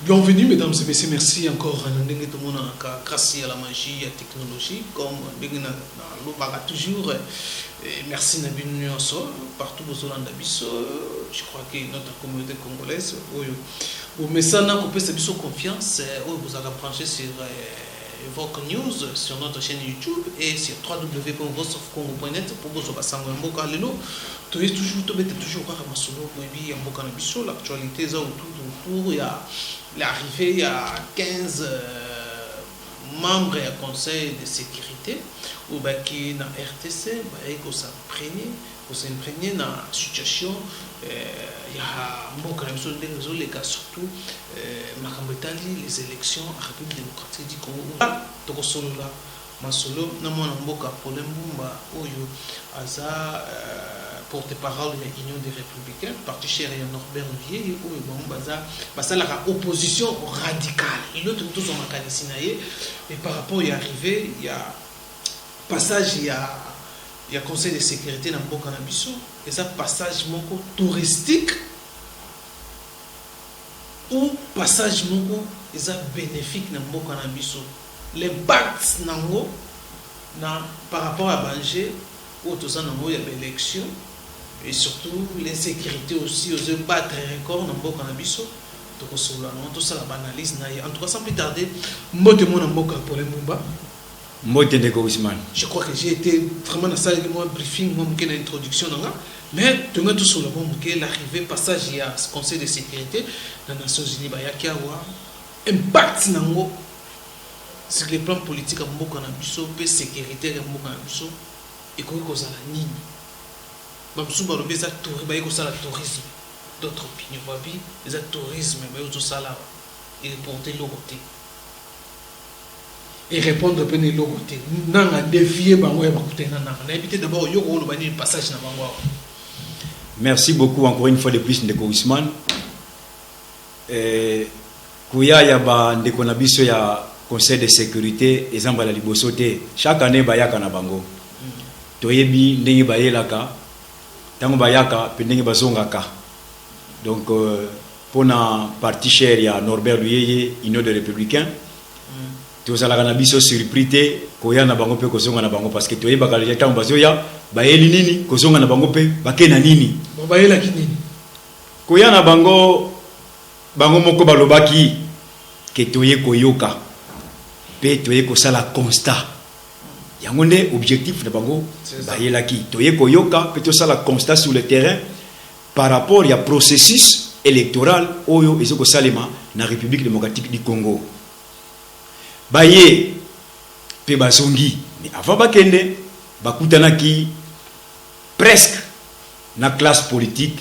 Bienvenue mesdames et messieurs, merci encore à nous grâce à la magie et à la technologie, comme nous toujours. Merci Nabinu partout aux Hollandais. Je crois que notre communauté congolaise, mais ça n'a pas de confiance, vous avez branché sur Vogue News, sur notre chaîne YouTube et sur www.voiceofcongo.net pour vous passer tu es toujours à Masolo, l'actualité est autour, il y a l'arrivée, il y a 15 membres du conseil de sécurité qui na RTC ko s'imprégner dans la situation. Il y a les cas surtout les élections à la République démocratique du Congo. Masolo na mwana mboka problème bumba oyo aza porte-parole de l'Union des Républicains, parti cher et Norbert Olivier, où la opposition radicale. Il y a tout son mécanisme. Et par rapport à y arriver, il y a passage, il y a conseil de sécurité dans le Bokanabiso, et ça passage moko touristique, ou passage moko, et ça bénéfique dans le Bokanabiso. L'impact par rapport à Banger, où tout ça, il y a l'élection. Et surtout l'insécurité aussi aux battre record dans beaucoup d'ambition tout ça la banalise en tout cas sans plus tarder moi de mon amboka pour les Mumba moi de Ousmane je crois que j'ai été vraiment dans ça moi briefing moi une introduction mais tout le monde tout sur le bon l'arrivée passage il y a ce conseil de sécurité dans les Nations Unies il y a qui avoir impact nango sur les plans politiques à beaucoup d'ambition et sécurité à beaucoup d'ambition et quoi que ça la nini tourisme d'autres opinions les tourisme et porter l'autre et répondre à l'autre n'a défié d'abord passage. Merci beaucoup encore une fois de plus de Ousmane kuya ya ba ndeko na biso ya conseil de sécurité ezamba la libosote chaque année bayaka na bango toyebi ndenge bayelaka tango bayaka pendenge bazongaka donc pour na parti cher ya Norbert Luyeye Union des Républicains tozalaka na biso surprise koya na bango pe kozonga na bango parce que toyebaka le tango bazoya bayeli nini kozonga na bango pe bakena nini bayela kinini koya na bango moko balobaki ke toye koyoka pe toye kosala constat yango nde objectif de bango bayelaki toye koyoka pe tosala constat sur le terrain par rapport ya processus électoral oyo ezoko salema na République démocratique du Congo baye pe bazongi mais avant bakende bakutanaki presque na classe politique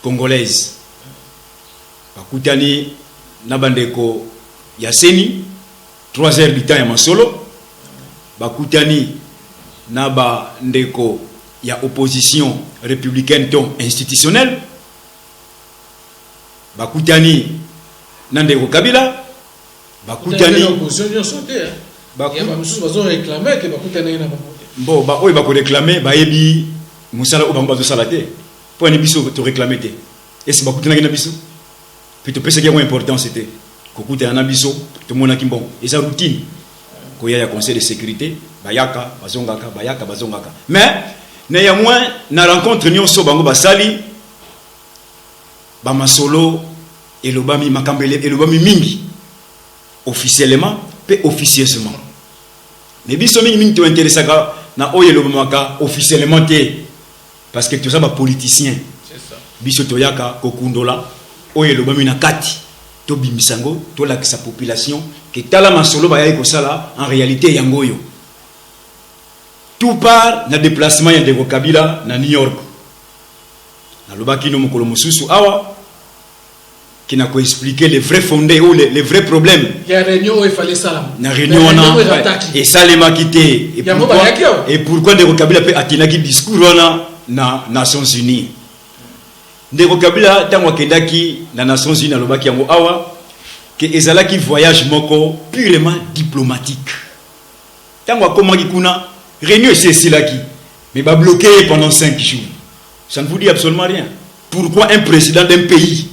congolaise bakutani na bandeko ya seni 3 heures du temps ya masolo bakutani na ba ndeko ya opposition républicaine ton institutionnelle bakutani na ndeko Kabila bakutani opposition sauté bazo réclamer que bakutani na bon ba oyo bako réclamer bayebi musala o bango bazo salate pour ne biso to réclamer te et si bakutani na biso puis to pesa qui est important c'était kokutana na biso to mona kimbon et sa routine koya ya conseil de sécurité bayaka bazongaka mais néanmoins na rencontre nyonso bango basali ba masolo elobami makambele elobami mingi officiellement pe officieusement mais biso mingi to intéressaka na oyo elobamaka officiellement te parce que tout ça ba politicien c'est ça biso toyaka kokundola oyo elobami na kati to bimisango to la sa population que tala masolo ba yako sala en réalité yangoyo tout part na déplacement ya ndeko Kabila na New York na lobaki no mokolo mususu awa qui n'a ko expliquer les vrais fondés ou les vrais problèmes il y a réunion où il fallait ça na réunion na et salema quitté et pourquoi ndeko Kabila peut atinaki discours na Nations Unies ndeko Kabila tango kendaki na Nations Unies na lobaki yango awa que ezalaki voyage moko purement diplomatique tango akomaki kuna réunion c'est là qui mais va bloquer pendant 5 jours ça ne vous dit absolument rien pourquoi un président d'un pays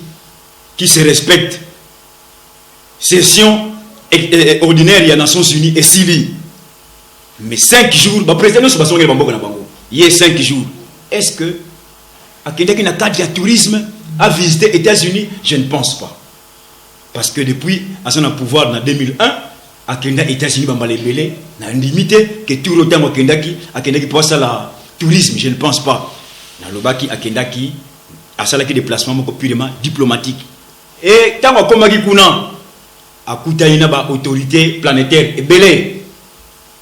qui se respecte session ordinaire il y a Nations Unies et Sili. Mais 5 jours, le président nous sommes il y a 5 jours. Est-ce que à quelqu'un qui n'a cadre de tourisme a visité les États-Unis? Je ne pense pas. Parce que depuis à son pouvoir en 2001, à quelqu'un les États-Unis va les belé, n'a limité que tout le temps à quelqu'un qui passe à la tourisme. Je ne pense pas. Dans le bas qui à quelqu'un qui a ça qui déplacement purement diplomatique. Et tant qu'on a kuna à Koutaïna ba autorité planétaire et belé.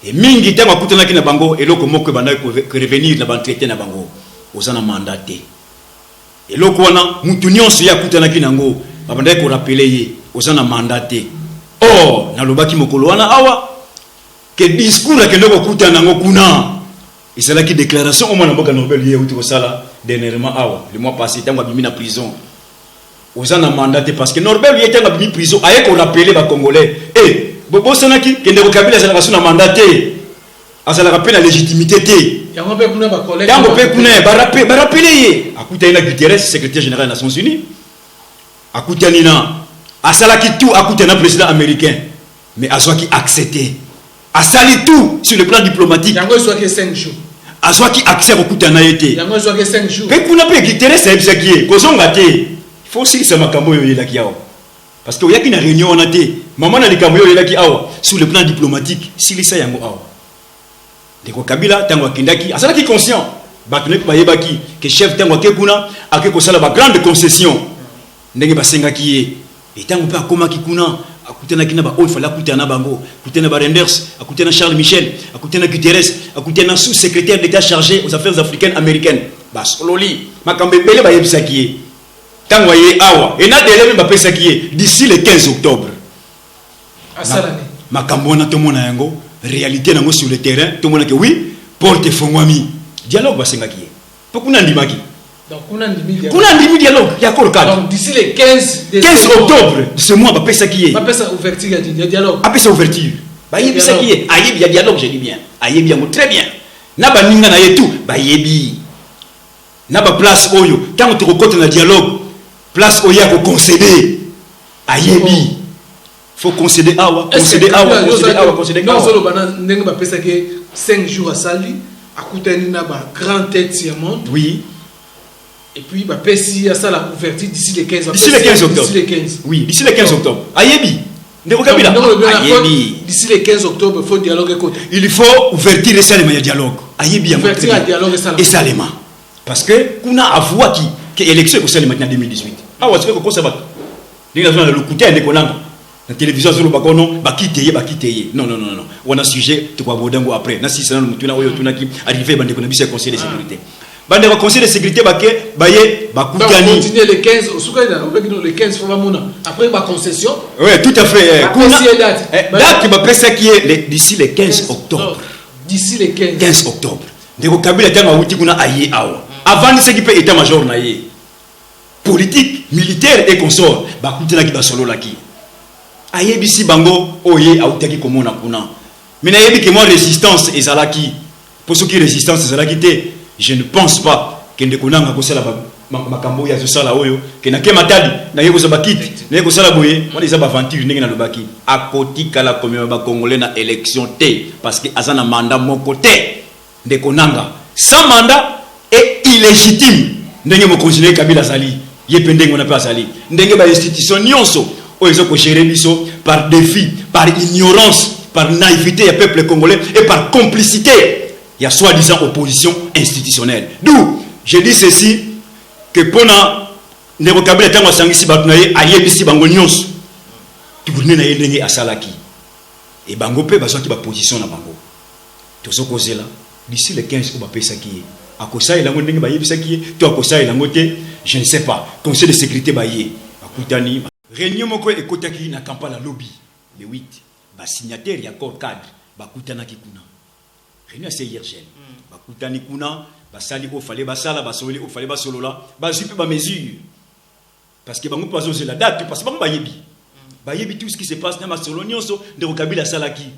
Et mingi tant qu'on a na bango et loko moko banda que revenir na ban traité na bango. Osana mandaté. Et loko wana mutu nyonso ya kutana kinango babanda ko rappeler ye osana mandaté. Oh na lobaki mokolo wana awa que discours la kendo ko kutana ngo kuna. Et c'est là qui déclaration au moins na boka Nobel ye uti ko sala dernièrement awa le mois passé tant bimi na prison. Osana mandaté parce que Nobel ye tant bimi prison aye ko rappeler ba congolais. Eh Bobo Sanaki, qui ne Kabila a mandaté, à la rappel la légitimité. Yango pe kuna ba collègue. Yango pe kuna ba rappeler. Akuta ina Guterres, secrétaire général des Nations Unies. Akuta nina asalaki tout akuta na président américain. Mais azwaki accepté. Asali tout sur le plan diplomatique. Yango soit que 5 jours. Azwaki accès okuta na yete. Yango soit que 5 jours. Pe kuna pe Guterres a ebisaki. Kozonga te. Il faut aussi ça makambo yo yelaki yao. Parce qu'il y a une réunion on a été maman na likambo yo laki awa sur le plan diplomatique si les ça yango awa ndeko Kabila tango kindaki asala ki conscient batune ba yebaki que chef tango kekuna akeko sala ba grande concession ndenge basenga ki ye et tango pa koma ki kuna akutana kina ba on fala kutana bango kutana ba Renders akutana Charles Michel akutana Guterres akutana sous-secrétaire d'État chargé aux affaires africaines américaines bas sololi makambe bele ba yebisaki ye tangoye awa et na délai même pesa qui est d'ici le 15 octobre asalani makambona to mona yango réalité nango sur le terrain to mona que oui porte fongwami dialogue basenga qui est pokuna ndimaki donc kuna ndimi dialogue ya kol cadre donc d'ici le 15 octobre de ce mois pesa qui est pesa ouverture ya dialogue pesa ouverture ba yebi ça qui est ayebi ya dialogue je dis bien ayebi yango très bien na ba ninga na yetu ba yebi na ba place oyo tango to kokota na dialogue place où il y a pour concéder à Yebi. Faut concéder awa, concéder awa. Non, solo bana ndenge ba pesa ke 5 jours à Sali, à Koutani na ba grand tête sur monde. Oui. Et puis ba pesi à ça la ouverture d'ici le 15 octobre. D'ici le 15 octobre. D'ici le 15. Oui, d'ici le 15 octobre. À Yebi. Ndeko Kabila. D'ici le 15 octobre, il faut dialoguer côté. Il faut ouverture et salema ya dialogue. À Yebi ouverture à dialogue et salema. Parce que kuna avoué qui élection pour celle maintenant 2018. Ah ouais, c'est que ça va. Les gens le côté de Konanga. La télévision sur le balcon, bakiteye. Non. On a sujet tu vas bodango après. Na si ça nous tuna oyo tuna qui arrivé bande konabisa conseil de sécurité. Bande conseil de sécurité baye bakutani. On continue le 15 au Soukana, le 15 faut mona. Après ma concession. Oui, tout à fait. Date qui va passer qui est d'ici le 15 octobre. D'ici le 15 octobre. Ndeko Kabila tanga wuti kuna aye awa. Avant ce qui peut état major na ye. Politique, militaire et consort, bakutena ki basolo laki. Ayebisi bango oye autaki komona kuna. Mais nayebi que moi résistance ezalaki. Pour ceux qui résistance ezalaki te, je ne pense pas que ndekonanga ko sala makambo ya sala oyo que na ke matadi na yeko za bakiti, na yeko sala boye, on les aventure ndenge na lobaki. Akoti kala komema ba congolais na élection te parce que azana mandat mon côté. Ndekonanga sans mandat et illégitime. Ndenge mo continuer Kabila Zali. Yependeng on a pas sali ndenge ba institution nyonso o ezoko gérer biso par défi, par ignorance, par naïveté du peuple congolais et par complicité. Il y a soi-disant opposition institutionnelle. D'où je dis ceci que pendant ndeko Kabila tango sangisi batunaye ayebisi bango nyonso tibune na yendenge asalaki et bango pe bazaki ba position na bango tozoko zela d'ici le 15 ko ba pesa ki akosa elango ndenge ba yebisa ki to akosa elango te. Je ne sais pas. Conseil de sécurité baye. Akutani. Réunion moko ekotaki na Kampala lobby le 8. Ba signataire ya accord cadre bakutana ki kuna. Réunion c'est hier gel. Bakutani kuna basali ko fallait basala basoli ko fallait basolola ba suivi ba mesure. Parce que bango pazo c'est la date parce que bango bayebi. Bayebi tout ce qui se passe na masolonioso de Kabila salaki.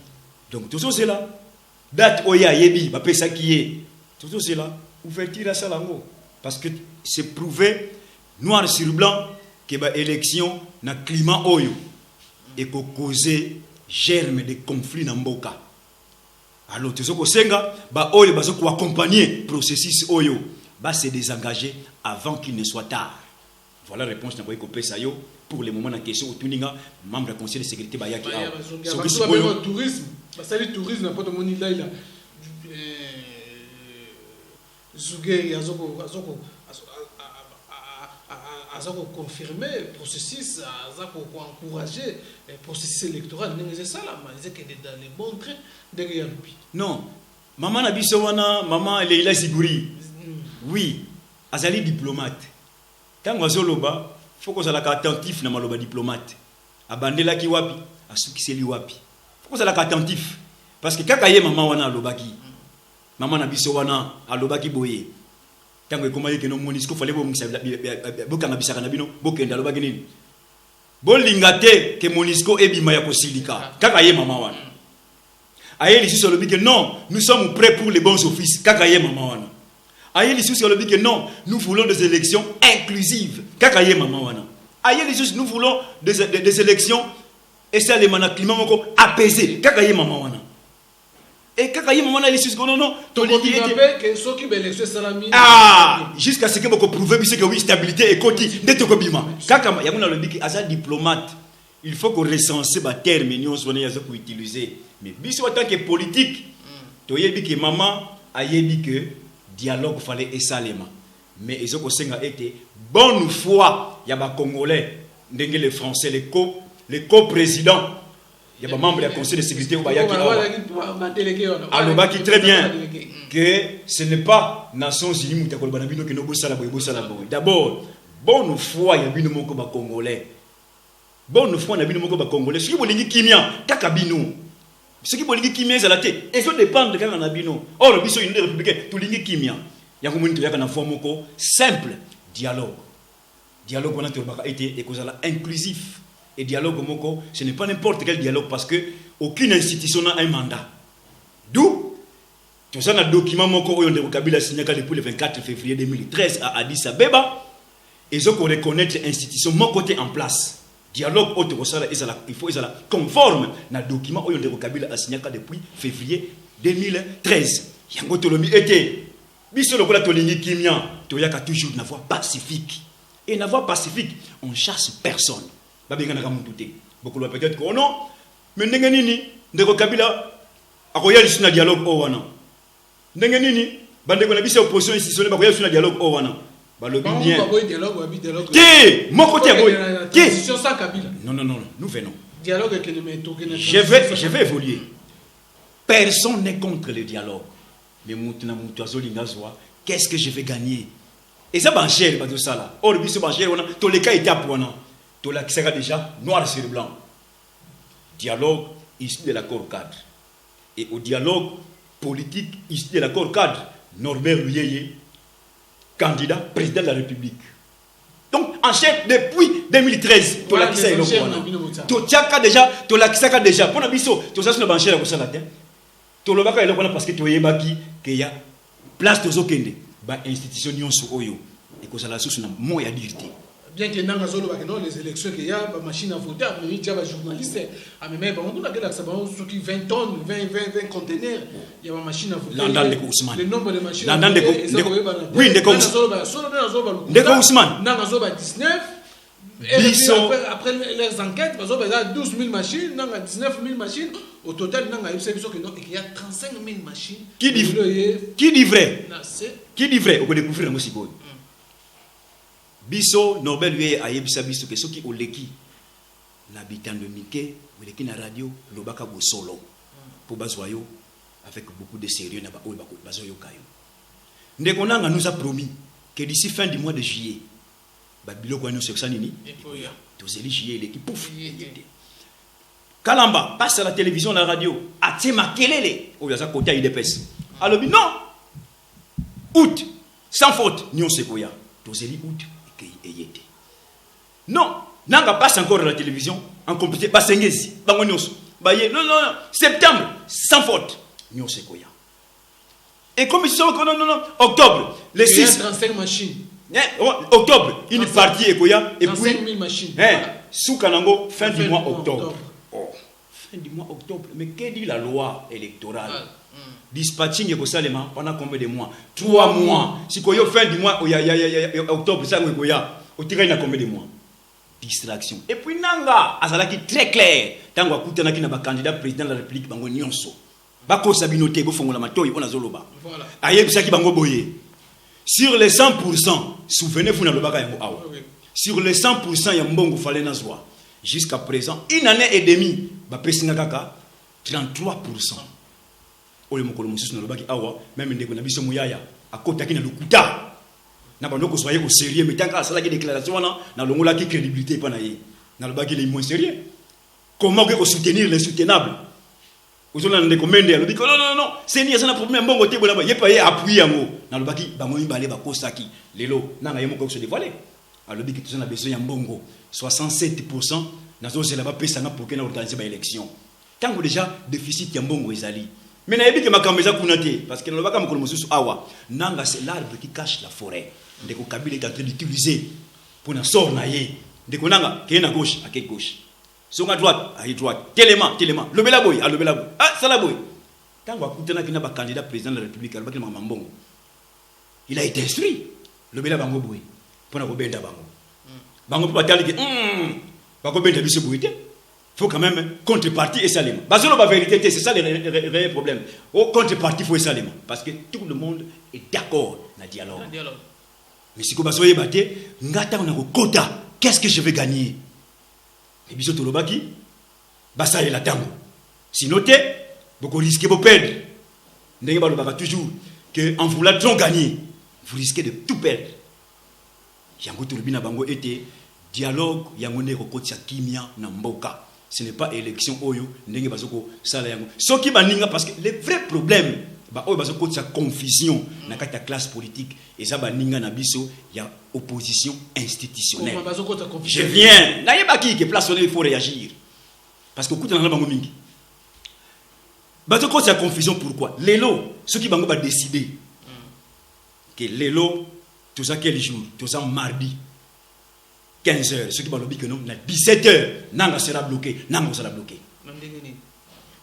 Donc tout ça c'est là. Date oya yebi ba pesa ki est. Tout ça c'est là. Ouverture à salango. Parce que c'est prouvé noir sur blanc que l'élection na climat oyo et que causer germe de conflit dans mboka. Alors tu sais que senga ba oyo bazo ko accompagner processus oyo ba se désengager avant qu'il ne soit tard. Voilà la réponse na ko pesa yo pour le moment en question tuninga membre du conseil de sécurité ba yaki awa. So le tourisme, ça le tourisme na poto moni là Zougué azoko confirmer le processus, encourager le processus électoral. C'est ça là, mais c'est dans les bons traits derrière lui. Non, maman Nabisowana, maman Leila Ziguri, oui, azali diplomate. Quand on zoloba, faut qu'on soit attentif na maloba diplomate. Abandela ki wapi, asukiseli wapi. Faut qu'on soit attentif, parce que kakaye maman wana lobaki. Maman Nabisowana alobaki boye. Tango ekomaye ke no monisco fallait bokanga bisaka na bino bokenda lobaki nini. Bolingate ke monisco ebima ya kosilika. Kakaye maman wana. Aye li sur le bique non, nous sommes prêts pour les bons offices. Kakaye maman wana. Aye li sur le bique non, nous voulons des élections inclusives. Kakaye maman wana. Aye li nous voulons des élections et ça les mana climat moko apaisé. Kakaye maman wana. Et quand il y a un moment jusqu'à ce que vous prouvez que oui, stabilité et côté de Tokobima. Quand il y a un diplomate, il faut qu'on recense les termes qu'on utilise. Mais en tant que politique, tu as dit que maman a dit que dialogue fallait esalema. Mais ils ont été bonne foi. Il y a des Congolais, les Français, les co-présidents. Il y a des membres du conseil de sécurité qui qui très bien que ce n'est pas Nations Unies qui d'abord, bonne foi, il y a des Congolais. Bonne foi, il y a des Congolais. Ce qui est kimia, kakabino. Ce qui est kimia, c'est la tête. Et ça dépend de quand on a bino. Or, le biso une républicaine, tout l'ingi kimia. Il y a une forme simple dialogue. Dialogue, on a été inclusif. Et dialogue, ce n'est pas n'importe quel dialogue parce que aucune institution n'a un mandat. D'où, tout ça, un document Kabila signé depuis le 24 février 2013 à Addis Abeba. Et ils ont reconnaître l'institution, mon côté en place. Dialogue, il faut être conforme à document Kabila a signé depuis février 2013. Yango Tolomi était, biso le Tolingi Kimia, Toyaka toujours une voie pacifique. Et une voie pacifique, on chasse personne. Peut-être que non, mais Nenganini, Ndeko Kabila, a royal sur un dialogue au Wana. Nenganini, Bandeko Nabisi opposition institutionnelle, a royal sur un dialogue au Wana. Balobi bien. Qui mon côté qui non, nous venons. Dialogue je vais évoluer. Personne n'est contre le dialogue. Mais qu'est-ce que je vais gagner? Et ça, banchère, pas tout ça là. Or, le biso banchère, tous les cas étaient à point. Tout là, qui sera déjà noir sur blanc. Dialogue issu de l'accord cadre. Et au dialogue politique issu de l'accord cadre, Norbert Luyeye, candidat président de la République. Donc, en chef depuis 2013, tout là, qui sera tout ça déjà, tout là, qui sera déjà. Pour nous, tout ça, c'est une banchère pour ça la terre. Tout le monde est là parce que tu es baki, qu'il y a place de Zokende, bah institution nyonso oyo, et que ça la source n'a moins à dire. Bien que les élections qu'il y a, la machine à voter, il y a des journalistes, mais on a 20 tonnes, 20 conteneurs, il y a une machine à voter. Le nombre de machines à voter, oui, Ousmane. 19. Après les enquêtes, il y a 12 000 machines, 19 000 machines. Au total, il y a 35 000 machines. Qui dit vrai? Qui dit vrai? On peut découvrir aussi. Biso Nobel lui a yebisa biso que ceux qui oleki l'habitant de Mickey ou oleki na radio lobaka bo solo pour bazoyo avec beaucoup de sérieux na ba bazoyo kayo. Ndeko nanga nous a promis que d'ici fin du mois de juillet ba biloko no seksa nini tozeli juillet l'équipe pouf. Kalamba passe à la télévision la radio atima kelele o yaza kota IDPS. Alors non août sans faute nyon sekoya tozeli août. Non, nanga passe encore à la télévision en compétition. Basengezi, bangonyos. Baye, non, septembre, sans faute. Nyon sekoya. Et comme ils sont, non, octobre, les 6. 35 machines. Octobre, une partie ekoya. Et puis, 35 000 machines. Soukanango, fin du mois octobre. fin du mois octobre. Mais que dit la loi électorale? Dispatching et Salema pendant combien de mois? 3 mois. Si vous avez fin du mois octobre, ça vous avez combien de mois? Distraction. Et puis nanga azalaki très clair. Tango akutana ki na ba candidat président de la République bango nyonso. Bako sabinoté go fongola matoyi pona zoloba. Voilà. Ayebisaki bango boye. Sur les 100%, souvenez-vous na lobaka yango awa. Sur les 100% ya mbongo fallait nazwa. Jusqu'à présent, une année et demie, ba pesinga kaka 33%. Ole mokolo mususu na lobaki awa, même ndeko na biso muyaya akotaki na lokuta. Na bandoko soyez au sérieux, mais tant qu'à ça la déclaration na longola qui crédibilité pas na ye. Na lobaki les moins sérieux. Comment que soutenir l'insoutenable? Vous avez des commandes, non, non, non, c'est ni un problème, bon côté, il n'y a pas appuyé en haut. Dans le baki, il va aller à Kosaki, les lots, n'a rien de se dévoiler. Alors, le baki, tu as besoin d'un bongo. 67%, n'a pas là-bas, payé pour qu'on organise l'élection. Tant que déjà, déficit, il y a un bongo, ils allaient. Mais n'a pas que ma caméra kunate, parce que dans le baki, mon monsieur awa, nanga, c'est l'arbre qui cache la forêt. Dès que Kabila est en train d'utiliser pour un sort naïe, dès que nanga, qui est à gauche, à quelle gauche? Sur à droite, à droite, téléma, le belaboy, à le belaboy, ah, ça la boy. Quand on a un candidat président de la République, il a été instruit. Le belabango boy, pour la robenda bango. Bango pour la télé, bango benda bise boyité. Faut quand même contrepartie et salement. Parce que la vérité, c'est ça le réel problème. Au contrepartie, il faut salement. Parce que tout le monde est d'accord dans le dialogue. Mais si vous avez battu, ngata on a un quota. Qu'est-ce que je vais gagner? Et puis, tout le baki, ça est la tango. Sinon, vous risquez de perdre. Vous avez toujours qu'en voulant trop gagner, vous risquez de tout perdre. Yango Turbina Bango était dialogue, Yangone Rokotia Kimia Namboka. Ce n'est pas élection Oyo, Nenge Bazoko, Salayango. Ce qui baninga parce que les vrais problèmes, Oyo Bazoko, c'est confusion dans la classe politique. Et ça, baninga Nabiso, il y a opposition institutionnelle. Je viens. Naïbaki qui est place, il faut réagir. Parce que coup de Bango Mingi. Bazoko, c'est la confusion pourquoi? L'élo, ceux qui Bango va décider que l'élo, tout ça quel jour? Tout ça mardi. 15h, ceux qui vont dire que non, 17h, Nanga sera bloqué, Nanga sera bloqué.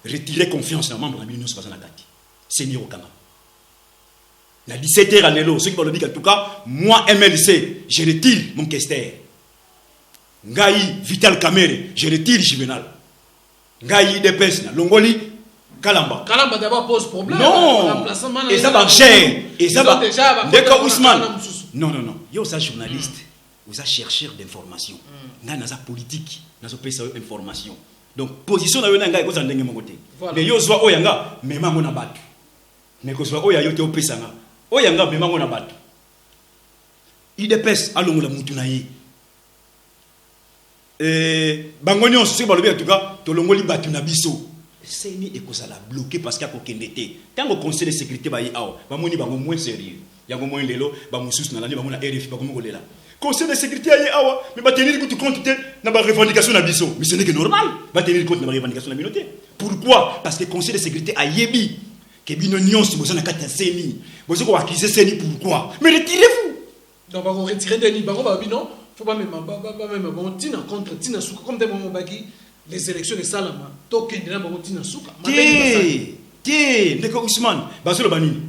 Retirez confiance dans le membre de la Bino Spazanagati. Seigneur Okanga. À 17h à l'élo, ceux qui vont dire qu'en tout cas, moi, MLC, je retire mon questeur. Ngaï, Vital Kamere, je retire Juvenal. Ngaï, Depes, Longoli, Kalamba. Kalamba d'abord pose problème. Non, et ça va cher. Et ça va déjà. D'accord, Ousmane. Non, non, non. Yo, ça journaliste. Vous êtes chercheur d'information. Vous êtes politique. Vous êtes information. Donc, position de l'Oyanga est de mon côté. Mais yo, soit Oyanga, mais maman n'a battu. Mais que soit Oya, yo te opesanga. Oyanga, mais maman n'a battu. Il dépêche à l'ongle la moutunaï. Bangonion, c'est pas le bien en tout cas, to l'ongoli battu na biso. C'est ni et que ça l'a bloqué parce qu'il y a aucun été. Quand le conseil de sécurité va y avoir, bamoni bango moins sérieux. Il y a au moins l'élo, bamoussous na l'année, bamona RF, bagomo là. Conseil de sécurité y awa, mais va tenir compte de la revendication na biso. Mais ce n'est que normal, va tenir compte de la revendication na communauté. Pourquoi? Parce que le conseil de sécurité a yebi que binonion si vous en avez seni. Vous avez accusé seni pourquoi? Mais retirez-vous. Donc on retire Denis, bango ba bino, faut pas même bon tina contre tina souka comme des moments baki les élections de Salama. Token de la bango tina souka. Tiens, ndeko Ousmane, basolo banini.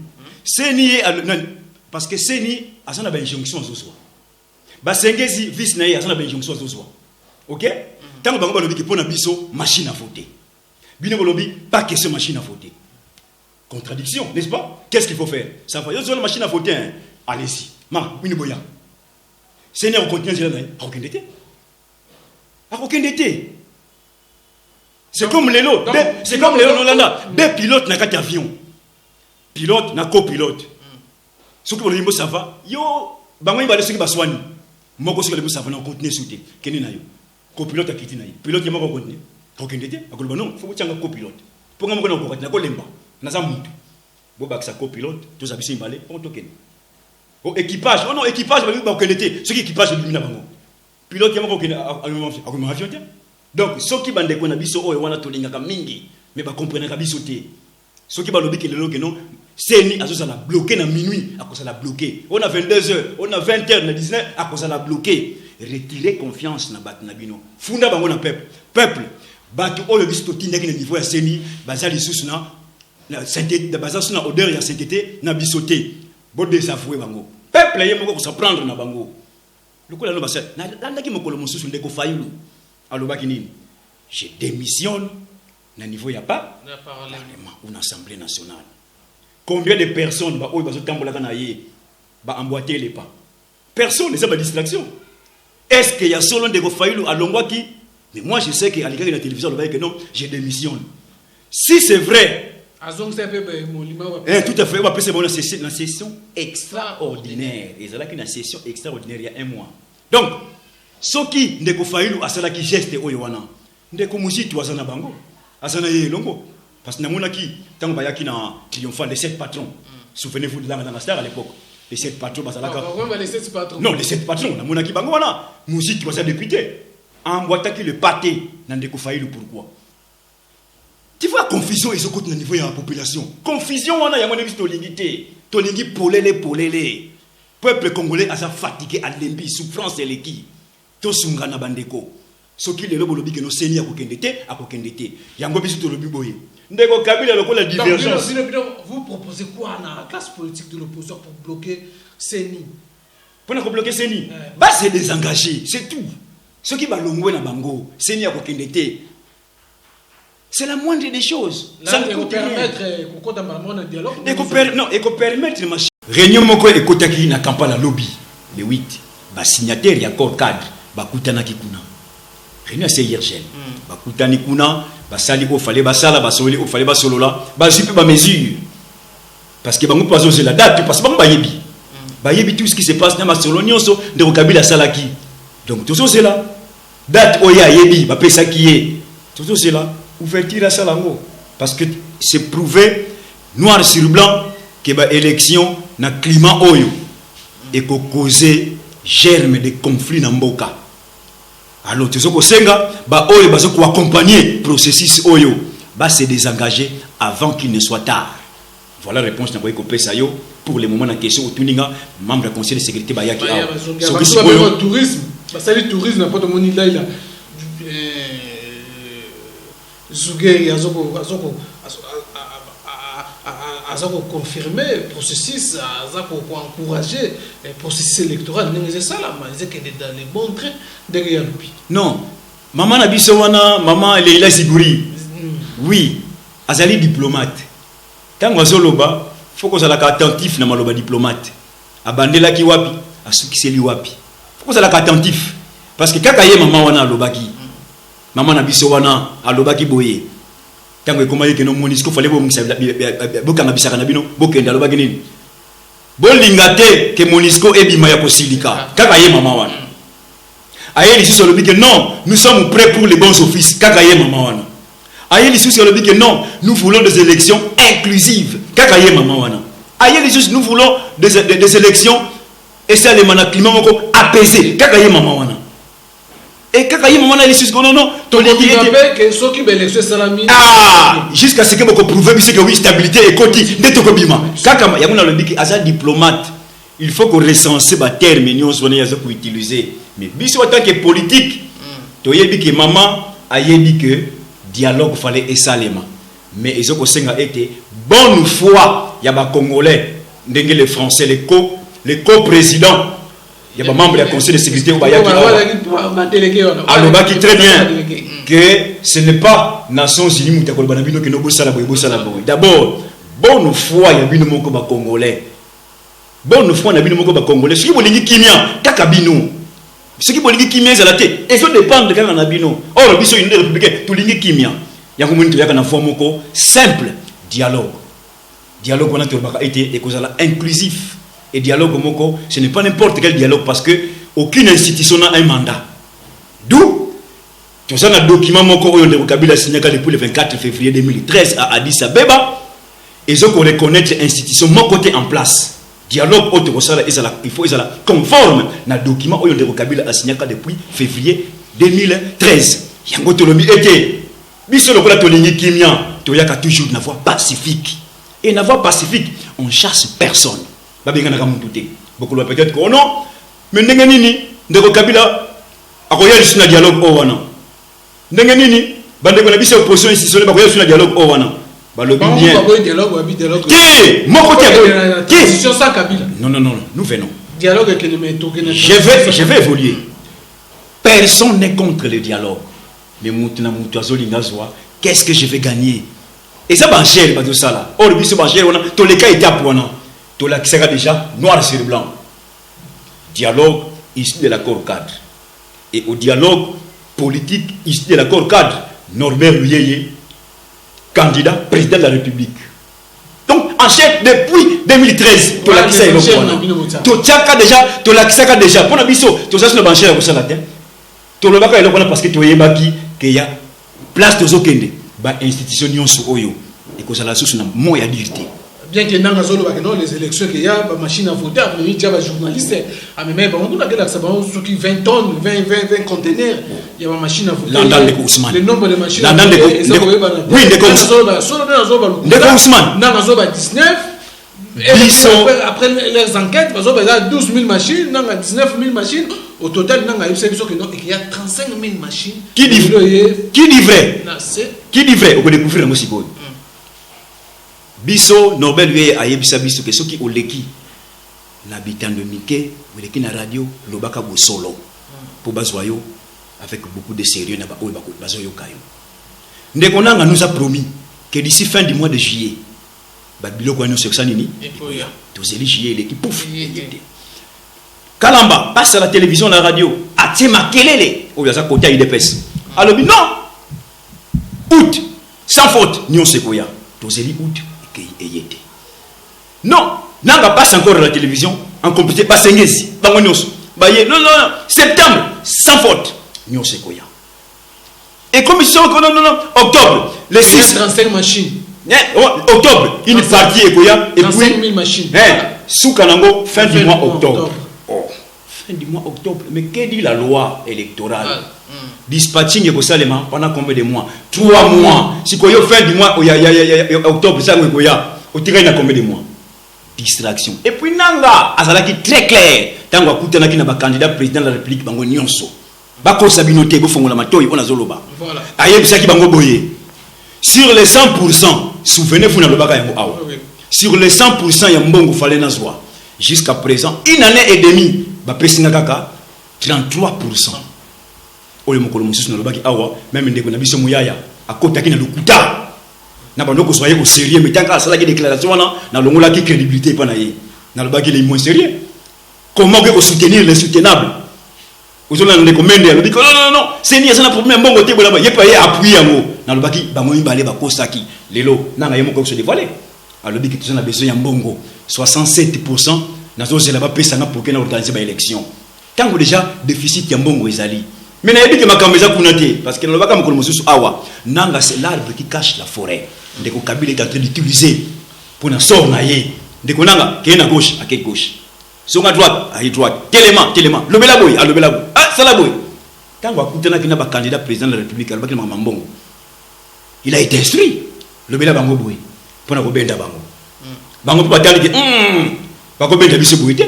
Seni parce que seni a son injonction zo. Basengezi vice na ya na benjonction zozwa. OK? Tant bango balobi ki pona biso machine à voter. Bino balobi pas question machine à voter. Contradiction, n'est-ce pas? Qu'est-ce qu'il faut faire? Ça va yo la machine à voter. Hein? Allez-y. Ma, bino boya. Seigneur continue là, aucun été. Aucun été. C'est comme les lots, c'est comme les Hollanda, des pilotes na quatre avions. Pilote na copilote. Ce que vous ça va. Yo, bango ba ceux qui baswani. Moko sur les bus avant continuer sauter keni na yo copilote akiti na yo pilote moko continuer kokendete akoloba non faut que copilote pour nga moko na ko na ko lemba na za mutu bo ba sa copilote to za bisi mbale on token o équipage oh non équipage ba kokendete ce qui équipage de mina bango pilote moko kena akoma avion te donc ce qui bande ko na biso o wana to linga ka mingi mais ba comprendre ka biso te ce qui ba lobi ke lelo ke non Seni a ça l'a bloqué dans minuit, à cause ça l'a bloqué. On a 22h, on a 20h, on a 19h, à cause ça l'a bloqué. Retirez confiance dans Batnabino. Funda bango na peuple. Peuple, bato oyo biso totindaki na niveau ya seni baza lisusu na baza su na odeur ya sainteté na biso te bodésavoué bango peuple ye moko kosaprendre na bango lokola aloba sa nalandaki mokolo mosusu ndeko Fayulu alobaki nini je démissionne na niveau ya parlement ou na assemblée nationale. Combien de personnes ba oyo bazotambolaka na ye ba emboîter les pas, personne, c'est pas distraction. Est-ce qu'il y a solo ndeko Fayulu alongwaki? Mais moi je sais qu'à l'écran de la télévision on va dire que non, je démissionne. Si c'est vrai, tout à fait, on va passer la session extraordinaire. Et c'est là qu'il y a une session extraordinaire il y a un mois. Donc, ce qui ndeko Fayulu a ça qui geste oyo wana. Ndeko Muzitu azana bango. Azana ye longo. Parce que namona ki tango bayaki na triomphal les 7 patrons. Souvenez-vous de la star à l'époque. Les 7 patrons bazalaka. Non, les 7 patrons, namona ki bango wana. Muzitu was député. Emboîtaki le pâté na ndeko Fayulu pourquoi? Tu vois confusion et au côté niveau de la population. Confusion on a ya mona biso tolingi tolingi polele. Peuple congolais a sa fatigué à l'embi souffrance et l'équi. To sunga na bandeko. Ce qui le lobo lobi que no seni a kokendete. Yango biso to lobi boye. Ndeko Kabila lokola divergence. Vous proposez quoi dans la classe politique de l'opposition pour bloquer Seni? Pour bloquer Seni, bah c'est désengagé, c'est tout. Ce qui va longwe na bango, Seni a kokendete. C'est la moindre des choses. Là, ça ne peut permettre qu'on ait un dialogue. Non, et qu'on permette le machin. Réunion moko et kotaki na Kampala lobby le 8. Ba signataire ya accord cadre ba kutana kikuna. Réunion c'est hier jeune. Ba kutani kuna, ba sali ko fallait ba sala ba soli ko fallait ba solola, ba jupe ba mesure. Parce que bango poison c'est la date parce que bango ba yebi. Ba yebi tout ce qui se passe na ma solonioso de Kabila salaki. Donc tout ça c'est là. Date oya yebi ba pesa qui est. Tout ça c'est là. Ouverture à Salango. Parce que c'est prouvé, noir sur blanc, que l'élection na climat oyo et qu'on cause germe de conflits dans Mboka. Alors, tu sais que Senga, oyo bazo ko accompagner processus oyo, se désengager avant qu'il ne soit tard. Voilà la réponse na ko pesa yo pour le moment en question au tuninga membre du conseil de sécurité ba yaki a. Le tourisme, ça le tourisme n'a pas de monnaie là. Zougué a confirmé le processus, a encouragé le processus électoral. C'est ça là, mais c'est dans les bons traits derrière lui. Non, maman Nabisowana, maman Leila Zigouri, oui, Azali diplomate. Tant que Zoloba, il faut qu'on soit attentif na maloba diplomate. Abandela ki wapi, asuki seli wapi. Il faut qu'on soit attentif. Parce que quand il y a maman wana lobaki. Maman na biso wana alobaki boye tango ekomaki ke no monisco fallait bokanga bisaka na bino bokenda alobaki nini bolinga te ke monisco ebima ya kosilika kaka ye mama wana aye lisusu alobi ke non nous sommes prêts pour les bons offices kaka ye mama wana aye lisusu alobi ke non nous voulons des élections inclusives kaka ye mama wana aye lisusu nous voulons des élections et ça le mana climat moko apaisé kaka ye mama wana. Et quand il y a un moment jusqu'à ce que vous prouvez que oui, stabilité et côté, quand il y a un diplomate, il faut qu'on recense les termes pour utiliser. Mais en tant que politique, tu as dit que maman a dit que dialogue fallait esalema. Mais ils ont été bonne foi, il y a des Congolais, les Français, les co-présidents. Il y a des membres du conseil de sécurité au Bayaki. Alors, qui très bien que ce n'est pas Nations Unies qui nous d'abord, bonne foi, il y a bien des Congolais. Bonne foi, il y a bien des Congolais. Ce qui veut dire Kimia, Kakabino. Ce qui veut dire Kimia, c'est la tête. Et ça dépend de quand on a bino. Or, le biso une républicain, tout le Kimia. Il y a une forme simple dialogue. Dialogue, on a été inclusif. Et dialogue, ce n'est pas n'importe quel dialogue parce que aucune institution n'a un mandat. D'où, tu as un document de Kabila signé depuis le 24 février 2013 à Addis Abeba. Et ils ont reconnaître l'institution mon côté en place. Dialogue, il faut être conforme à document de Kabila signé depuis février 2013. Yango Tolomi était, biso le kola tolingi kimia, toyaka toujours une voie pacifique. Et une voie pacifique, on chasse personne. Beaucoup de peut-être que non, mais Nenganini, de Kabila, a royal sur le dialogue au Wana. Nenganini, bande ko na biso opposition institutionnelle ba ko sur le dialogue o wana ba le bien dialogue qui mon côté qui sur ça Kabila non nous venons dialogue avec les métaux je vais évoluer. Personne n'est contre le dialogue mais mutuna mutuazo lingazwa qu'est-ce que je vais gagner et ça banchère ba tout ça là or biso banchère on a tous les cas étapes on a tout là qui sera déjà noir sur blanc dialogue issu de l'accord cadre et au dialogue politique issu de l'accord cadre Norbert Luyeye candidat président de la République. Donc en chef depuis 2013 to la kisa eloko to tchaka déjà pour na biso to ça sur banchère ko ça la terre to le baka eloko na parce que to yebaki que ya place to zokende ba institution nyonso oyo et ko ça la source na mo ya dirité bien que dans les élections qu'il y a ba machine à voter après il y a ba journaliste a même ba on a que ça ba sur qui 20 tonnes 20 conteneurs il y a ba machine à voter le nombre de machines et ça oui de Ousmane dans Ousmane 19 après les enquêtes parce qu'il y a 12 000 machines dans 19 000 machines au total il y a 35 000 machines qui dit vrai on peut découvrir moi sikoyo biso Nobel Luyeye ayebisa biso que soki oleki na bitando mike oleki na radio lobaka bosolo pour bazwayo avec beaucoup de sérieux na ba oyo bazoyo kayo ndeko nanga nous a promis que d'ici fin du mois de juillet ba biloko eno seksa nini tozeli juillet l'équipe pouf Kalamba passe à la télévision la radio atie makelele oyo za kota IDPS alobi non août sans faute ni on sekoya tozeli août non, nanga passe encore à la télévision en complété pas sengezi non septembre sans faute nous c'est quoi et comme ils sont non octobre les 6 35 machines octobre une partie et quoi et 35 000 machines sous Kanango fin du mois octobre fin du mois octobre mais que dit la loi électorale dispatching et Salema pendant combien de mois 3 mois si quoi fin du mois octobre ça quoi au terrain a combien de mois distraction et puis nanga azalaki très clair tango akutana ki na ba candidat président de la République bango nyonso bako sabinoté bo fongola matoyi pona zoloba voilà ayebisaki bango boye sur les 100% souvenez-vous na lobaka yango awa sur les 100% ya mbongo fallait nazwa jusqu'à présent une année et demie ba presinga kaka 33%. Oyo mokolo mususu na lobaki awa même ndeko na biso muyaya akotaki na lokuta na bando ko soyez au sérieux mais tant que ça la déclaration na longola ki crédibilité pa na ye na lobaki les moins sérieux comment que soutenir les soutenables ozona ndeko mende ya lobiki non c'est ni ça na problème mbongo te bola ye pa ye appuyer yango na lobaki ba moyi balé ba kosaki lelo nanga ye moko se dévoiler a lobiki tout ça na besoin ya mbongo 67% na zo zela ba pesa na pour que na organiser ba élection tango déjà déficit ya mbongo ezali mais na yebi que makambo eza kuna te parce que na lobaka mokolo mususu awa nanga c'est l'arbre qui cache la forêt ndeko Kabila est en train d'utiliser pour na sort na ye ndeko nanga ke na gauche à quelle gauche sur à droite à droite tellement lobela boy à lobela boy ah ça la boy tango akutana kina ba candidat président de la République alobaki na mbongo il a été instruit lobela bango boy pour na ko benda bango pour batali que ba ko benda biso boy te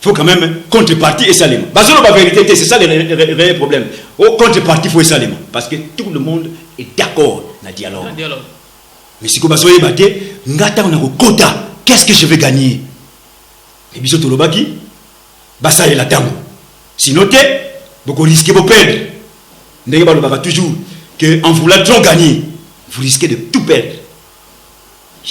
faut quand même contrepartie et salement bazolo ba vérité c'est ça le réel problème au contrepartie faut salement parce que tout le monde est d'accord na dialogue mais si ko bazoye baté ngata on a quota qu'est-ce que je vais gagner et biso to lobaki basa la tango sinon te beaucoup risquer de perdre ndenge ba lobaka toujours que en voulant trop gagner vous risquez de tout perdre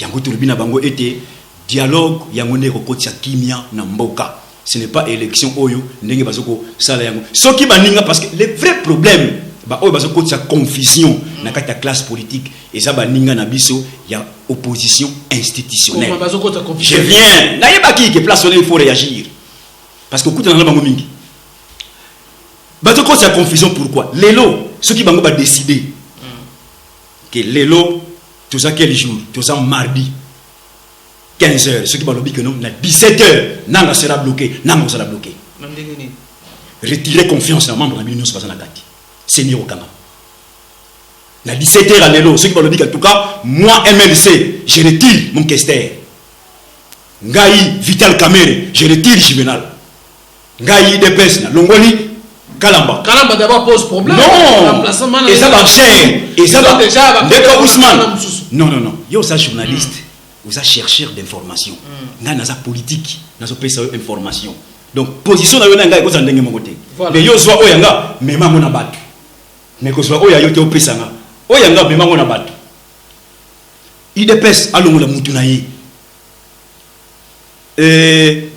yango to lobina bango été dialogue yango ne ko kotia kimia na mboka. Ce n'est pas élection oyo ndenge bazoko sala yango soki baninga parce que le vrai problème ba oyo bazoko tsa confusion na kati ya classe politique et ça baninga na biso ya opposition institutionnelle. Je viens na yebaki que place il faut réagir parce que kuta na bango mingi bazoko tsa confusion pourquoi lelo soki bango ba décider que lelo tout ça quel jour tout ça mardi 15h, ce qui va que non, 17h, Nanga sera bloqué, Nanga sera bloqué. Retirer confiance dans les membres de l'Union Soixante-Quatre. C'est mieux au Kama. Na 17h à l'élo, ce qui va en tout cas, moi MLC, je retire mon questeur. Ngaï Vital Kamere, je retire Juvenal. Ngaï DPS, Longoli, Kalamba. Kalamba d'abord pose problème. Non. Et ça va cher. Et ça va déjà. D'accord, Ousmane. Non. Yo, ça journaliste. Vous êtes chercheur d'information. Nga naza politique. Nazo pesa information. Donc position na yo na nga eko zandenge mon côté. Mais yo soit oyanga mema mona batu. Mais ko soit oya yo te opesa nga. Oyanga mema mona batu. IDPS alongo la mutu na ye.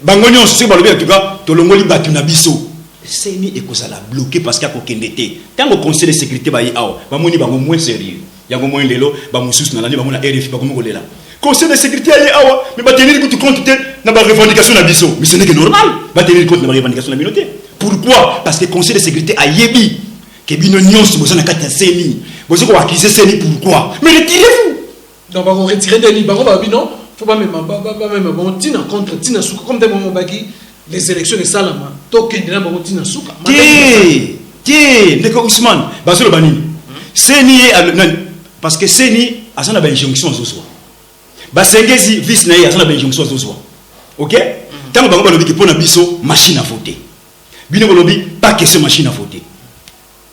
Bango nyonso se balobi en tout cas to longoli batu na biso. Seni ekozala bloqué parce qu'il y a kokende te. Tant au conseil de sécurité ba yi aw, ba moni bango moins sérieux. Yango moins lelo ba mususu na landi ba mona RFI ba komo kolela. Conseil de sécurité yi awa, mais ba tenir compte te na ba revendication na biso. Mais ce n'est que normal. Ba tenir compte na ba revendication na binoté. Pourquoi? Parce que conseil de sécurité a yebi que bino nyonso bozana kata seni. Bozo ko accuser seni pourquoi? Mais retirez-vous. Donc, on va retirer des livres. Non, faut pas même bon tina contre tina souka comme des moments bagi les élections de Salama. Token de la bon tina souka. Tiens, ndeko Ousmane, basolo bani. Seni parce que seni asana ba injonction zozwa. Ba sengezi vice na asana ba injonction zozwa. OK? Tant bango balobi ki pona biso machine à voter. Bino balobi pas question machine à voter.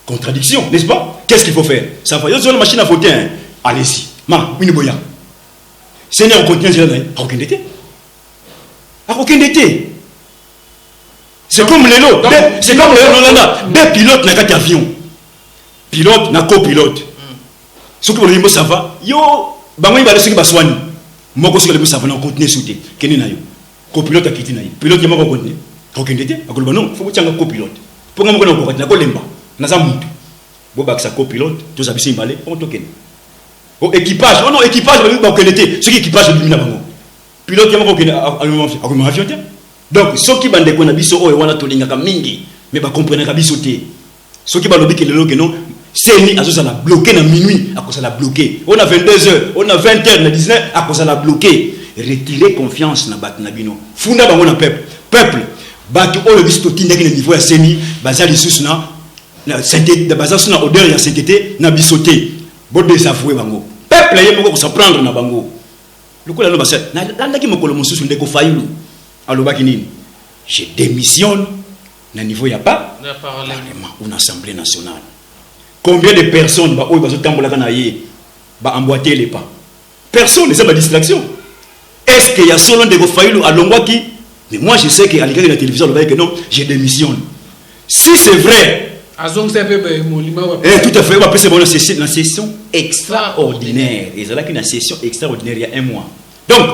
Contradiction, n'est-ce pas? Qu'est-ce qu'il faut faire? Ça va yo machine à voter. Hein? Allez-y. Ma, une boya. Seigneur, on continue à dire, à aucun été. À aucun été. C'est comme les lots. C'est comme les lots. Des pilotes n'a qu'un avion. Pilote n'a copilote. Ce que vous voulez, ça va. Yo, bango il va laisser que baswani. Moi, ce que vous savez, on continue à sauter. Quel est naïo? Copilote a quitté naïo. Pilote, il m'a continué. À aucun été. À quoi non? Faut que tu aies un copilote. Pour que nous continuions, on lemba. Naza mutu. Boba que ça copilote, tous habillés imbalés, on token. Au équipage, oh non, équipage, ce qui équipage de l'imina bango. Pilote, il y a un avion. Donc, ceux qui bandent qu'on a biso, oh, et on a tout l'inga mingi, mais bah comprenez qu'à bisoter. Ceux qui bandent que le lot que non, c'est ni à ça la bloqué dans minuit, à cause ça la bloqué. On a 22h, on a 20h, on a 19h, à cause ça la bloqué. Retirez confiance dans bat nabino. Funda bango na peuple. Peuple, bat oh le biso tinda qui niveau à seni, bazali sous na sainteté, bazali na odeur ya sainteté, na bisoté. Bon désavoué bango. Peuple yé moko ko prendre na bango. Le coup là no basa na ki mokolo mosusu ndeko fayulu. Alobaki nini? Je démissionne na niveau ya pas parlement ou une assemblée nationale. Combien de personnes ba oy bazo tambola kana yé ba emboîter les pas. Personne ne sait pas distraction. Est-ce qu'il y a solo ndeko fayulu alongwaki? Mais moi je sais que à la télévision le que non, je démissionne. Si c'est vrai, tout à fait, on va passer la session extraordinaire. Et c'est là qu'il y a une session extraordinaire il y a un mois. Donc,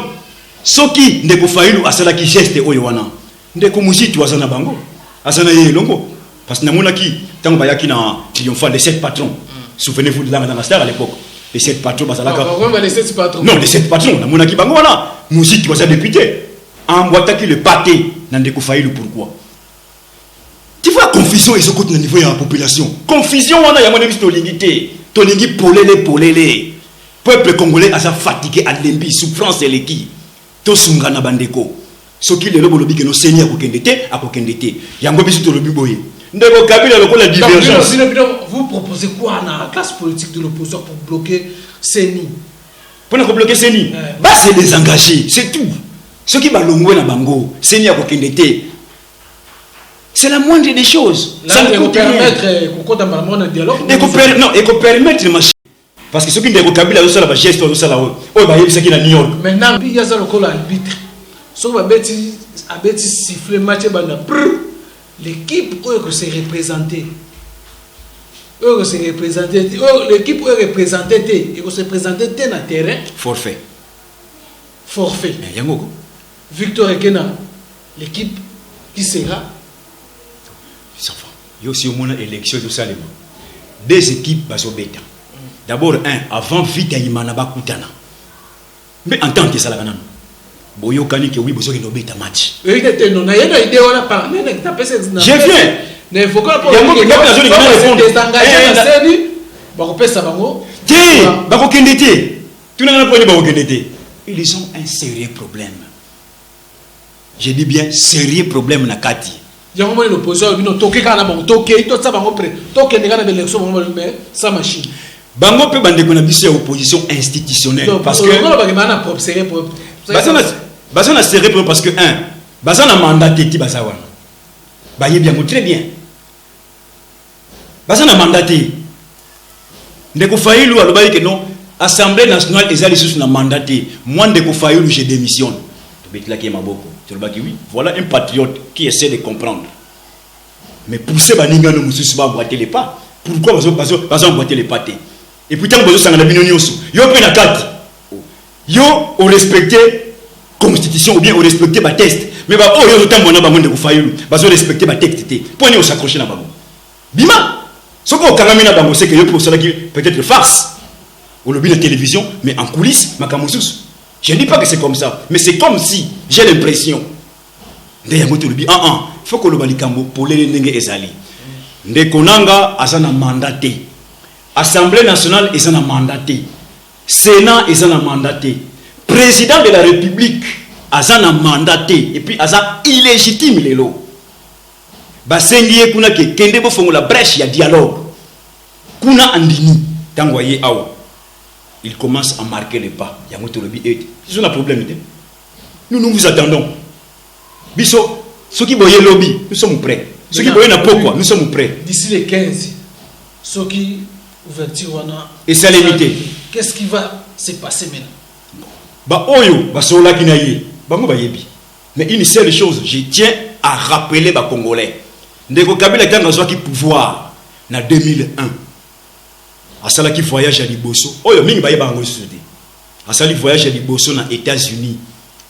ce qui ne peut pas faire, qui geste oyowana. Ne peut pas faire bango. Asana yelongo. Parce que nous avons qui tant que yaki na triomphal les 7 patrons. Souvenez-vous de la star à l'époque. Les 7 patrons basalaka. Les 7 patrons. Non, les 7 patrons. Nous avons qui bango là. Musique qui va député. En boîte qui le pâté n'a ne failli pourquoi. Tu vois confusion et ce côté au niveau de la population. Confusion on a ya mon avis tolingi polele. Peuple congolais a sa fatigué à l'embi souffrance et l'équi. To sunga na bandeko. Ce qui le lobo lobi que no seigneur a kokendete a kokendete. Yango bisu to lobi boye. Ndeko Kabila loko la divergence. Vous proposez quoi dans la classe politique de l'opposition pour bloquer Seni? Pour bloquer Seni, bah c'est les engagés, c'est tout. Ceux qui balongwe na bango, Seni a kokendete. C'est la moindre des choses. Là, ça peut permettre un dialogue. Non, et qu'on permette le machin. Parce que ceux qui ne peuvent pas faire la geste, oh, bah, il y a ce qui est à New York. Maintenant, il y a ça le col arbitre. Sauf que siffler match, l'équipe où c'est représenté. L'équipe où est représentée, il faut se présenter dans le terrain. Forfait. Victor Ekena, l'équipe qui sera. Il y a aussi une élection de Salem. Des équipes bêta. D'abord, avant vite à Imana Bakutana. Mais en tant que Salavanan, Boyo Kani qui oui, besoin de bêta match. J'ai fait. Ne faut pas ils ont un sérieux problème. Je dis bien sérieux problème na kati. L'opposition machine. Bango peut bande qu'on a opposition institutionnelle parce que Bazana sérieux parce que Bazana mandaté ti Bazawana. Baye bien très bien. Parce qu'on a mandaté. Ndeko Fayulu a dit que non, Assemblée nationale est allée sous mandaté. Moi, Ndeko Fayulu, je démissionne. Tu veux dire oui. Voilà un patriote qui essaie de comprendre. Mais pousser Baninga no mususu ba boiter les pas. Pourquoi parce qu'on boiter les pâtés. Et pourtant bozo sangana binonyoso. Yo pe na carte. Yo on respecter constitution ou bien on respecter ba test. Mais ba oh yo temps bona ba monde ko Fayulu. Bazo respecter ba texte té. Pour on s'accrocher na bango. Bima. Soko kangami na bango c'est que yo pour cela qui peut-être farce. Au lobby de télévision mais en coulisses makamususu. Je ne dis pas que c'est comme ça, mais c'est comme si j'ai l'impression. Il faut que le balikambo pour les ndenge ezali. Ndekonanga azana mandaté. Assemblée nationale ezana mandaté. Sénat ezana mandaté. Président de la République azana mandaté et puis aza illégitime lelo. Basengiye kuna ke kende bo fongola brèche ya dialogue. Kuna andini tangwaye awa. Il commence à marquer les pas. Il y a un problème. Nous vous attendons. Biso, ceux qui voyaient lobby, nous sommes prêts. Ceux qui voyaient n'importe quoi, nous sommes prêts. D'ici les 15, ceux qui ouverture et c'est limité. Qu'est-ce qui va se passer maintenant? Bah oyo, bah sola kinaye, bah mo bayebi. Mais une seule chose, je tiens à rappeler les Congolais. Ndeko Kabila était dans qui pouvoir en 2001. Asala qui voyage à Liboso. Oh yo mingi baye bango société. Asala voyage à Liboso dans États-Unis.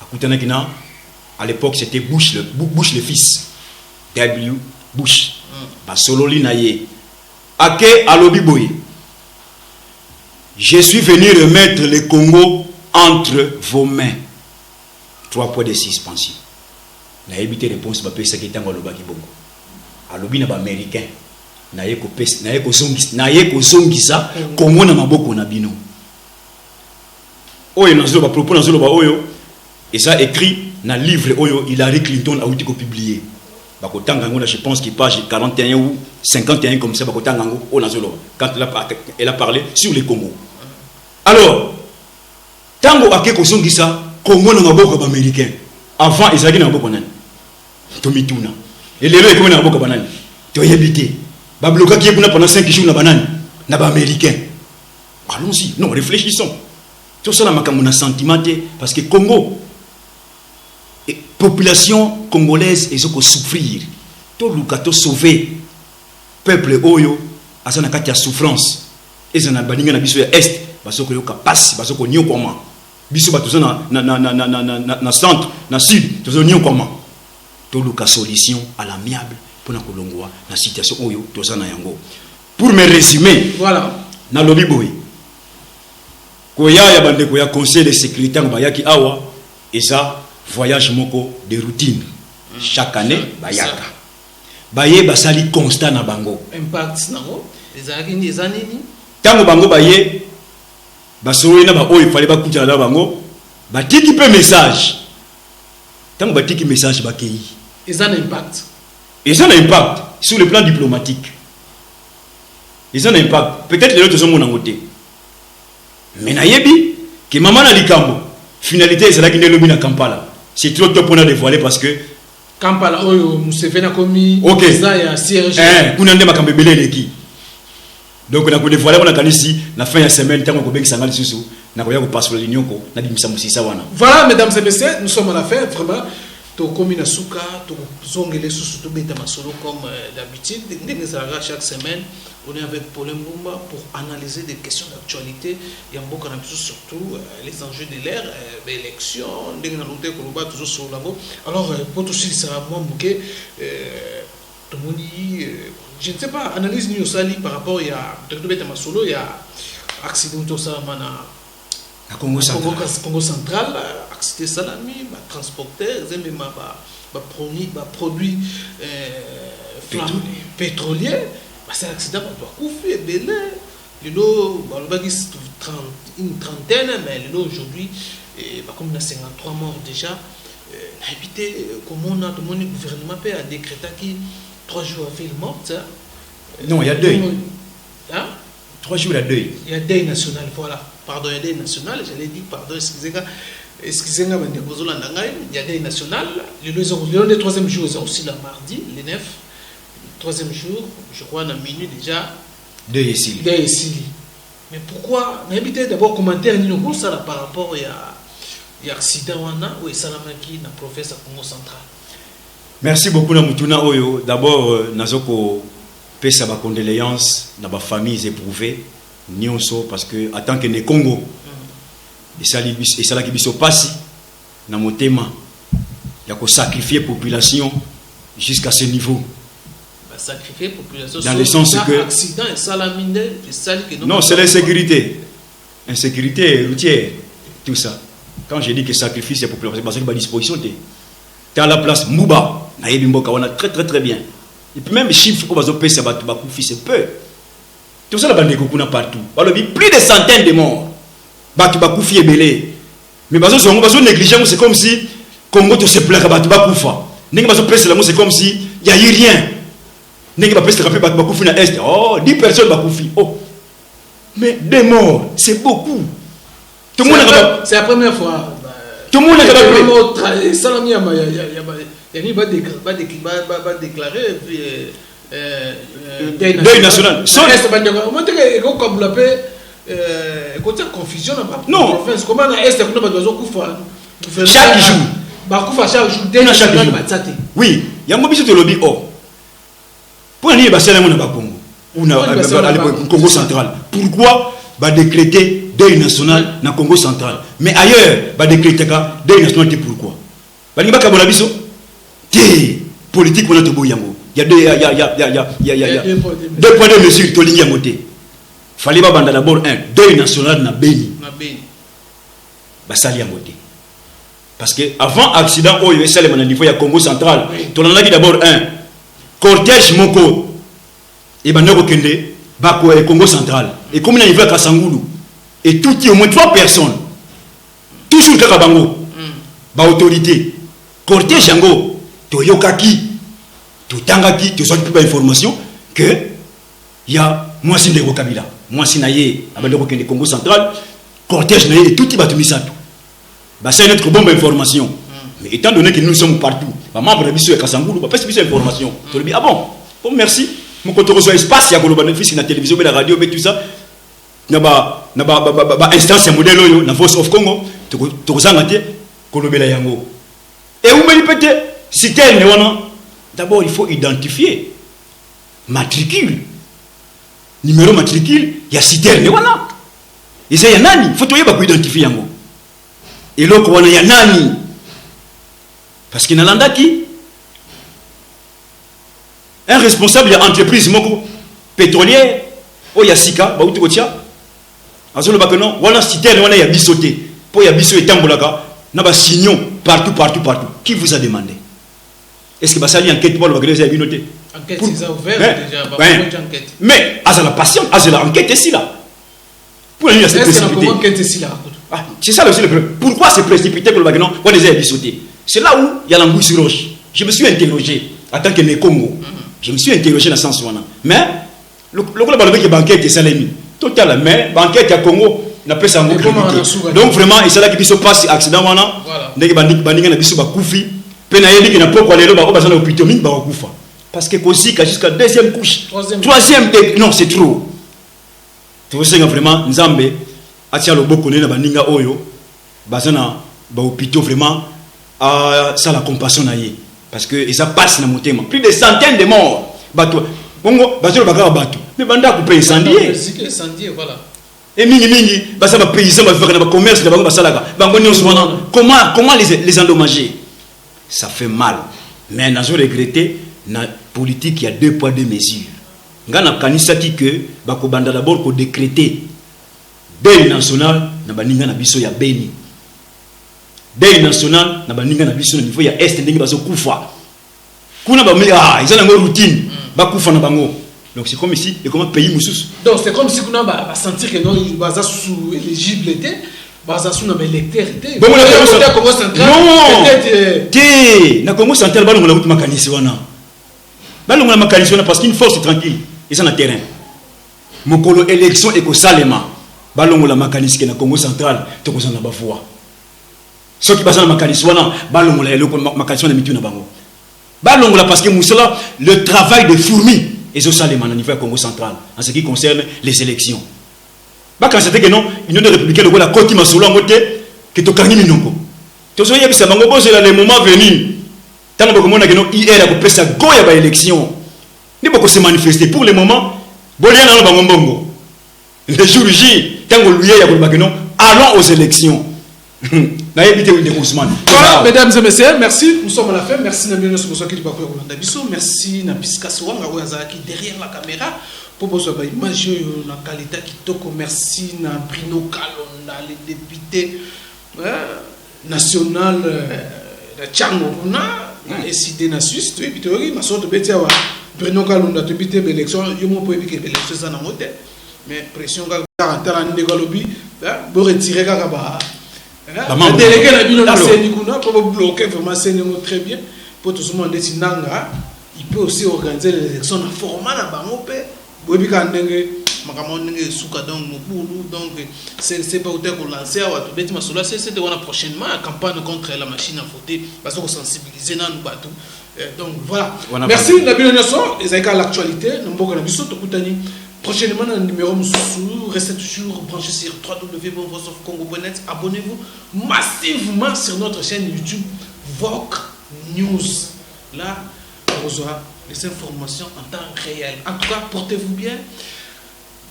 Akutana kina à l'époque c'était Bush le fils. W Bush. Ba solo li na ye. Ake alobi boye. Je suis venu remettre le Congo entre vos mains. 3 points de suspension. Na évité réponse ba pesa ki tango loba ki bongo. Alobi na ba américain. Naye ko zongisa Congo na maboko na bino. Oyo nazo ba propos nazo ba oyo et ça écrit na livre oyo Hillary Clinton a outi ko publier. Ba ko tanga ngona je pense qu'il page 41 ou 51 comme ça ba ko tanga ngo o nazo lo quand elle a parlé sur le Congo. Alors tango ake ko zongisa Congo na maboko ba américain. Avant ezaki na maboko nani? Tomituna. Et lelo ekomi na maboko ba nani? Toyebité. Babloka qui est pendant 5 jours na banane na ba américain. Allons-y, non, réfléchissons. Tout ça na makamuna sentiment parce que Congo population congolaise ezoko souffrir. To luka to sauver peuple oyo azana kati ya souffrance. Ezana baninga na biso ya est basoko yoka passe basoko nyo comment. Biso batuza na centre na sud tuzo nyo comment. To luka solution à l'amiable. La situation oyo tozana yango. Pour me résumer, voilà. Na lobby boy. Koya ya bande koya conseil de sécurité bayaki awa et ça voyage moko de routine. Chaque année bayaka. Baye basali constat na bango. Impact nango ezaki ni ezanini. Tango bango baye basolo na ba oyo fallait ba kuta na bango. Batiki pe message. Tango batiki message bakei. Ezana impact. Et ça a un impact sur le plan diplomatique. Et ça a un impact. Peut-être les autres sont mon côté. Mais nayebi que maman na likambo. Finalité c'est là qu'il est lobby na Kampala. C'est trop tôt pour nous dévoiler parce que Kampala oyo Museveni a commis ça ya CRG. Kuna ndema kambebele leki. Donc on a dévoilé on a kanisi la fin de semaine tant qu'on bengi sangal susu na koya ko passer l'union ko na dimisa musisa wana. Voilà mesdames et messieurs, nous sommes à la fin vraiment. Comme une souka, zongele sous beta masolo comme d'habitude. Chaque semaine, on est avec Paul Mbumba pour analyser des questions d'actualité. Il y a beaucoup de surtout les enjeux de l'ère, l'élection, toujours sur la go. Alors, pour tout ça, ça va moi bouquet. Tout le monde dit, je ne sais pas, analyse nous sali par rapport à beta masolo, il y a accident tout ça mana. Congo central, accident salami, transporteur, produit pétrolier, c'est un accident qui doit couvrir, une trentaine, mais aujourd'hui, comme on a 53 morts déjà, habité, comme on a le gouvernement a décrété qu'il 3 jours à ville morte. Non, il y a deuil. Hein? 3 jours à deuil. Il y a deuil national, voilà. Pardon, il y a deuil national, j'allais dire pardon, excusez-moi, il y a deuil national. Le 3e jour, c'est aussi le mardi, le 9. troisième jour, je crois, dans minuit déjà. Deux ici. Mais pourquoi? N'habitez d'abord commentaire nous ça par rapport à l'accident où ça l'a manqué dans la province de Congo central. Merci beaucoup Namutuna Oyo. D'abord, Nazoko pesa ba condoléances dans ba familles éprouvées. Nyonso parce que en tant que ne Congo, et ça qui biso passi na motema ya ko sacrifier population jusqu'à ce niveau. Sacrifier population dans le sens que accident et salamine et sali que non, c'est l'insécurité. Insécurité routière, tout ça. Quand je dis que sacrifice la population, c'est parce que ba disposition tu es à la place Mouba, na yebimboka on a très bien. Et puis même chiffre ko bazo pesa ba kufi c'est peu. Tout ça la bande kokuna partout. Plus de centaines de morts. Ba kufi ebelé. Mais bazo négliger, c'est comme si Congo to se plaît ba kufa. Ninga bazo pesa la c'est comme si il y a eu rien. N'est-ce pas presque rappelé Bakoufi na Est. Oh, 10 personnes Bakoufi. Oh. Mais des morts, c'est beaucoup. Tout le monde c'est la première fois. Tout le monde a déclaré. Salami va déclarer deuil national. Confusion non. Comment est-ce que chaque jour. Chaque jour. Oui, il y a un mobile de lobby. Oh. Pour aller au Congo central. Pourquoi va décréter deuil national dans le Congo central? Mais ailleurs, va décréter deuil national, pourquoi? Politique, il y a deux points de mesure. Il fallait d'abord un deuil national na Beni. Parce que avant accident, il y a niveau il y a Congo central. Tu en as dit d'abord un cortège moko et bandeko kende bako et Congo central et comme il y a niveau à Kasangulu et tout au moins 3 personnes toujours kaka bango ba autorité cortège yango to yokaki to tangaki to soit plus information que il y a moi si ndeko Kabila moi si naye abandeko kende Congo central cortège naye et tout ba tumisatu ba c'est notre bonne information. Mais étant donné que nous sommes partout, les membres de l'Abisso et Kasangulu, ils peuvent information. Tu dis, ah bon, merci. Mon côté reçoit espace, il y a le fils la télévision, la radio, mais tout ça. Il y a instance, un modèle, la Voice of Congo, tu ressens la tête, Kolobela Yango. Et vous me répétez, si tel d'abord il faut identifier matricule. Numéro matricule, il y a si tel Newana. Et ça, il y a nani, il faut identifier Yango. Et là, il y a nani. Parce qu'il y a un responsable de l'entreprise pétrolière, il y a Sika, il y a Bissoté, il y a Bissot et Tambolaka, il y a signaux partout. Qui vous a demandé? Est-ce que ça y a une enquête pour le noté? Enquête, ils ont ouvert déjà. Mais, à la patience, à la enquête ici là. Pour est-ce qu'il y a une enquête ici là? C'est ça aussi le problème. Pourquoi c'est précipité pour le Bagnon? On les a Bissoté. C'est là où il y a l'angoisse sur roche. Je me suis interrogé en tant que né Congo. Je me suis interrogé dans ce sens-là. Mais le global qui est banquette et salami. Total, mais banquette à Congo n'a pas ça. Donc vraiment, et c'est là qui se passe accident. Parce que jusqu'à deuxième couche. Troisième, non, c'est trop. Tu sais vraiment, Nzambe, atia le boko na baninga oyo, bazana ba hôpitaux vraiment. Ça la compassion naïe parce que ça passe dans mon thème plus de centaines de morts bateau bongo bateau bakara bateau mais banda couper incendier voilà et mingi basa ba paysan ba faire dans commerce de bango basalaka bango nyonso comment les endommager. Ça fait mal mais n'a pas regretté na politique il y a 2 poids 2 mesures ngana kanisa ki que bako banda d'abord ko décréter deuil national na baninga na biso ya Beni. Deuil national na baninga na biso na niveau ya est ndenge bazo kufa kuna ba ils ont une routine ba kufa na bango donc c'est comme ici et comment pays mususu donc c'est comme si kuna ba sentir que non baza sous éligible était baza sous na électeur était bon la Congo central non na Congo central ba longola mutu makanisi wana parce qu'une force tranquille ils sont na terrain mokolo élection et ko salema ba longola makanisi na Congo central to ko na ba voix. Ce qui passe dans ma caniswana, balongola eloko ma caniswana mitu na bango. Balongola parce que Moussala, le travail de fourmi, et c'est ça les man au niveau du Congo central, en ce qui concerne les élections. Bah quand c'était que non, l'Union des Républicains, le la côte qui m'a soulé en côté, que tu gagnes minongo. Tu sais, il y a le moment venu. Tant que nous avons hier, à peu près, goya ba élection. Ni beaucoup se manifester pour le moment. Bolien dans le bangobongo. Le jour J, tant que lui, allons aux élections. Voilà, mesdames et messieurs, merci. Nous sommes à la fin. Merci Nabino Sobosoki du Bakou Rolanda Bisso. Merci Napiska Swanga qui derrière la caméra. Pour que vous image la qualité qui toko. Merci na Bruno Kalonda, le député national de Tchango. Et si des Suisse, tu es pittori, ma sorte de bêtise. Bruno Kalonda, tu es l'élection. Je m'en peux dire que l'élection est en mode. Mais pression car en négalobi, pour retirer Gagaba. Le délégué n'a pas eu pour bloquer vraiment très bien. Pour tout le monde, il peut aussi organiser les élections en format na bangope. Donc c'est pas où qu'on lancer c'était prochainement la campagne contre la machine à voter parce qu'on sensibiliser dans nous bateau. Donc voilà. Merci Nabil Nyoso, et l'actualité, prochainement, dans le numéro Moussou, restez toujours branchés sur www.voiceofcongo.net. Abonnez-vous massivement sur notre chaîne YouTube VOC News. Là, on aura les informations en temps réel. En tout cas, portez-vous bien.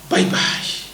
Bye bye.